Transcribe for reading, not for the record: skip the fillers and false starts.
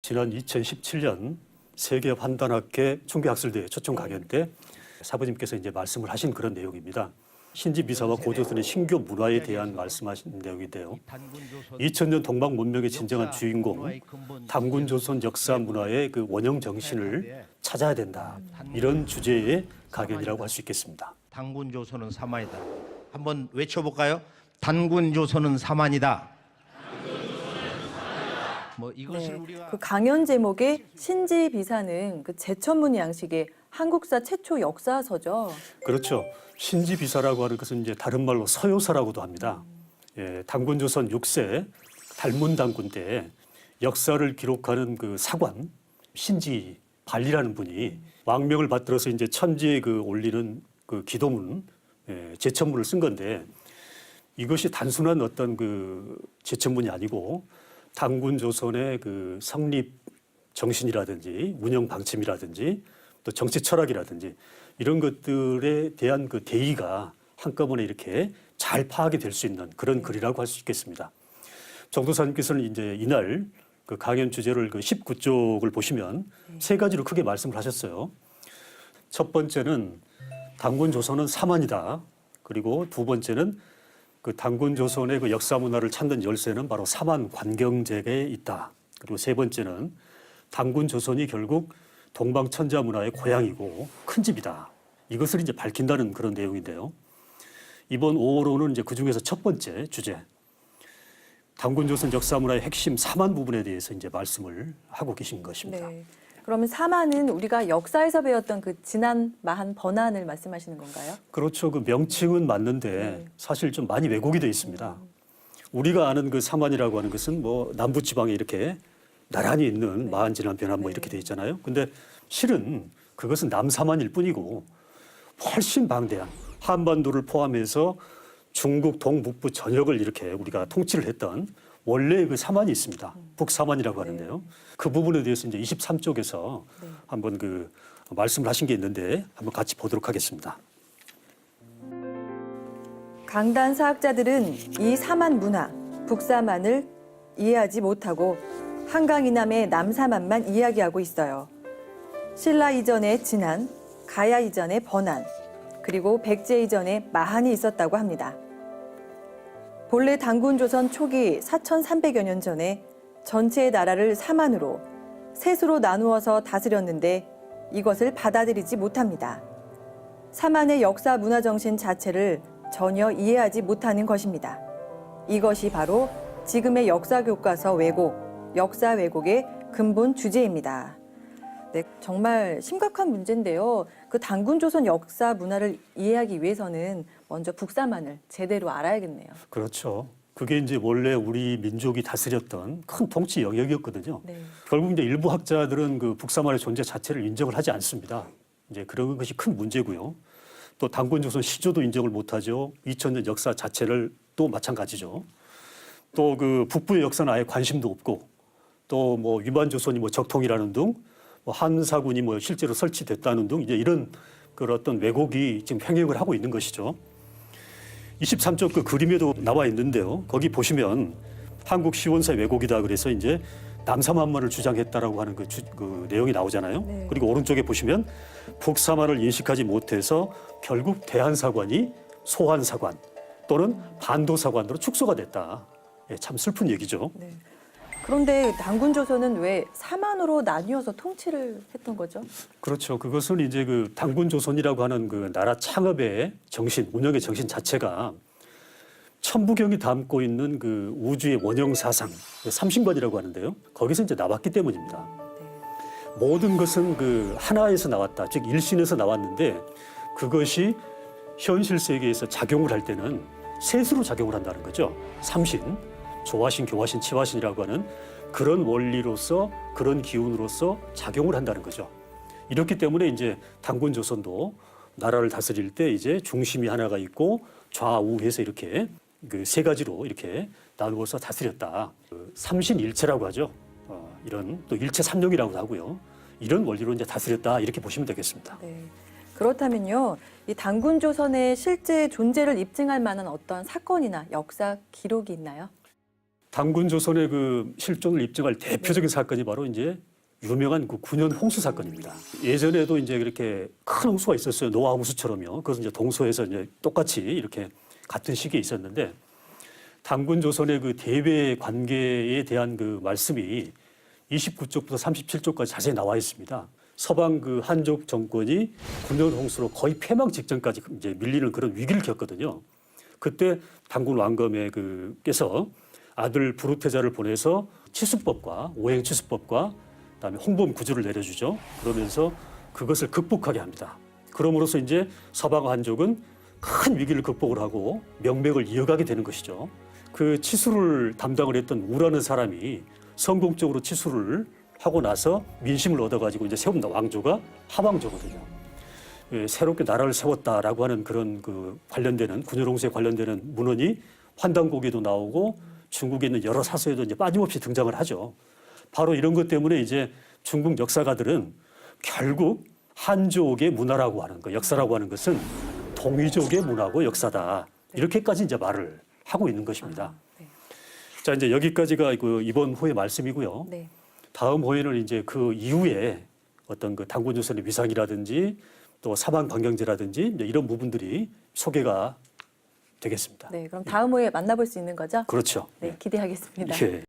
지난 2017년 세계 판단학회 총기학술대회 초청 강연 때 사부님께서 이제 말씀을 하신 그런 내용입니다. 신지 미사와 고조선의 신교 문화에 대한 말씀하신 내용인데요. 2000년 동방 문명의 진정한 주인공 단군조선 역사 문화의 그 원형 정신을 찾아야 된다. 이런 주제의 강연이라고 할 수 있겠습니다. 단군조선은 사만이다. 한번 외쳐볼까요? 단군조선은 사만이다. 이것을 우리가 그 강연 제목의 신지 비사는 그 제천문 양식의 한국사 최초 역사서죠. 그렇죠. 신지 비사라고 하는 것은 이제 다른 말로 서요사라고도 합니다. 예, 단군조선 6세 달문 단군 때 역사를 기록하는 그 사관 신지 발리라는 분이 왕명을 받들어서 이제 천지에 그 올리는 그 기도문 제천문을 쓴 건데 이것이 단순한 어떤 그 제천문이 아니고 단군조선의 그 성립 정신이라든지 운영 방침이라든지 또 정치 철학이라든지 이런 것들에 대한 그 대의가 한꺼번에 이렇게 잘 파악이 될 수 있는 그런 글이라고 할 수 있겠습니다. 정도사님께서는 이제 이날 그 강연 주제를 그 19쪽을 보시면 세 가지로 크게 말씀을 하셨어요. 첫 번째는 단군조선은 사만이다. 그리고 두 번째는 그 단군조선의 그 역사 문화를 찾는 열쇠는 바로 사만 관경제에 있다. 그리고 세 번째는 단군조선이 결국 동방천자 문화의 고향이고 큰 집이다. 이것을 이제 밝힌다는 그런 내용인데요. 이번 5호로는 이제 그 중에서 첫 번째 주제, 단군조선 역사 문화의 핵심 사만 부분에 대해서 이제 말씀을 하고 계신 것입니다. 네. 그러면 사만은 우리가 역사에서 배웠던 그 지난 마한 번안을 말씀하시는 건가요? 그렇죠. 그 명칭은 맞는데 사실 좀 많이 왜곡이 되어 있습니다. 우리가 아는 그 사만이라고 하는 것은 뭐 남부 지방에 이렇게 나란히 있는 마한 진한 변한 뭐 이렇게 되어 있잖아요. 근데 실은 그것은 남사만일 뿐이고 훨씬 방대한 한반도를 포함해서 중국 동북부 전역을 이렇게 우리가 통치를 했던 원래의 그 사만이 있습니다. 북사만이라고 하는데요. 그 부분에 대해서 이제 23쪽에서 한번 그 말씀을 하신 게 있는데 한번 같이 보도록 하겠습니다. 강단 사학자들은 이 사만 문화, 북사만을 이해하지 못하고 한강 이남의 남사만만 이야기하고 있어요. 신라 이전에 진한, 가야 이전에 번안, 그리고 백제 이전에 마한이 있었다고 합니다. 본래 단군조선 초기 4300여 년 전에 전체의 나라를 사만으로, 셋으로 나누어서 다스렸는데 이것을 받아들이지 못합니다. 사만의 역사 문화 정신 자체를 전혀 이해하지 못하는 것입니다. 이것이 바로 지금의 역사 교과서 왜곡, 역사 왜곡의 근본 주제입니다. 네, 정말 심각한 문제인데요. 그 단군조선 역사 문화를 이해하기 위해서는 먼저 북사만을 제대로 알아야겠네요. 그렇죠. 그게 이제 원래 우리 민족이 다스렸던 큰 통치 영역이었거든요. 네. 결국 이제 일부 학자들은 그 북사만의 존재 자체를 인정을 하지 않습니다. 이제 그런 것이 큰 문제고요. 또 단군조선 시조도 인정을 못하죠. 2000년 역사 자체를 또 마찬가지죠. 또 그 북부의 역사는 아예 관심도 없고 또 뭐 위만조선이 뭐 적통이라는 등 뭐 한사군이 뭐 실제로 설치됐다는 등 이제 이런 그런 어떤 왜곡이 지금 횡행을 하고 있는 것이죠. 23쪽 그 그림에도 나와 있는데요. 거기 보시면 한국 시원사 왜곡이다 그래서 이제 남사만만을 주장했다라고 하는 그 내용이 나오잖아요. 네. 그리고 오른쪽에 보시면 북사만을 인식하지 못해서 결국 대한사관이 소한사관 또는 반도사관으로 축소가 됐다. 예, 참 슬픈 얘기죠. 네. 그런데 단군조선은 왜 사만으로 나뉘어서 통치를 했던 거죠? 그렇죠. 그것은 이제 그 단군조선이라고 하는 그 나라 창업의 정신, 운영의 정신 자체가 천부경이 담고 있는 그 우주의 원형 사상, 삼신관이라고 하는데요. 거기서 이제 나왔기 때문입니다. 모든 것은 그 하나에서 나왔다, 즉 일신에서 나왔는데 그것이 현실 세계에서 작용을 할 때는 셋으로 작용을 한다는 거죠. 삼신, 조화신, 교화신, 치화신이라고 하는 그런 원리로서 그런 기운으로서 작용을 한다는 거죠. 이렇기 때문에 이제 단군조선도 나라를 다스릴 때 이제 중심이 하나가 있고 좌우해서 이렇게 그 세 가지로 이렇게 나누어서 다스렸다. 그 삼신일체라고 하죠. 이런 또 일체삼룡이라고도 하고요. 이런 원리로 이제 다스렸다 이렇게 보시면 되겠습니다. 네. 그렇다면요, 이 단군조선의 실제 존재를 입증할 만한 어떤 사건이나 역사 기록이 있나요? 당군 조선의 그 실존을 입증할 대표적인 사건이 바로 이제 유명한 그 9년 홍수 사건입니다. 예전에도 이제 그렇게 큰 홍수가 있었어요. 노아 홍수처럼요. 그것은 이제 동서에서 이제 똑같이 이렇게 같은 시기에 있었는데 당군 조선의 그 대외 관계에 대한 그 말씀이 29쪽부터 37쪽까지 자세히 나와 있습니다. 서방 그 한족 정권이 9년 홍수로 거의 패망 직전까지 이제 밀리는 그런 위기를 겪거든요. 그때 당군 왕검의 그께서 아들 부르테자를 보내서 치수법과 오행 치수법과 그다음에 홍범 구주를 내려주죠. 그러면서 그것을 극복하게 합니다. 그럼으로써 이제 서방 한족은 큰 위기를 극복을 하고 명맥을 이어가게 되는 것이죠. 그 치수를 담당을 했던 우라는 사람이 성공적으로 치수를 하고 나서 민심을 얻어가지고 이제 세운 왕조가 하왕조거든요. 예, 새롭게 나라를 세웠다라고 하는 그런 그 관련되는 군여롱수에 관련되는 문헌이 환단곡에도 나오고 중국에 있는 여러 사서에도 이제 빠짐없이 등장을 하죠. 바로 이런 것 때문에 이제 중국 역사가들은 결국 한족의 문화라고 하는 것, 역사라고 하는 것은 동이족의 문화고 역사다. 이렇게까지 이제 말을 하고 있는 것입니다. 네. 자, 이제 여기까지가 그 이번 호의 말씀이고요. 네. 다음 호에는 이제 그 이후에 어떤 그 당군 조선의 위상이라든지 또 사방 관경제라든지 이제 이런 부분들이 소개가 되겠습니다. 네, 그럼 다음 호에 만나볼 수 있는 거죠? 그렇죠. 네, 기대하겠습니다. 예.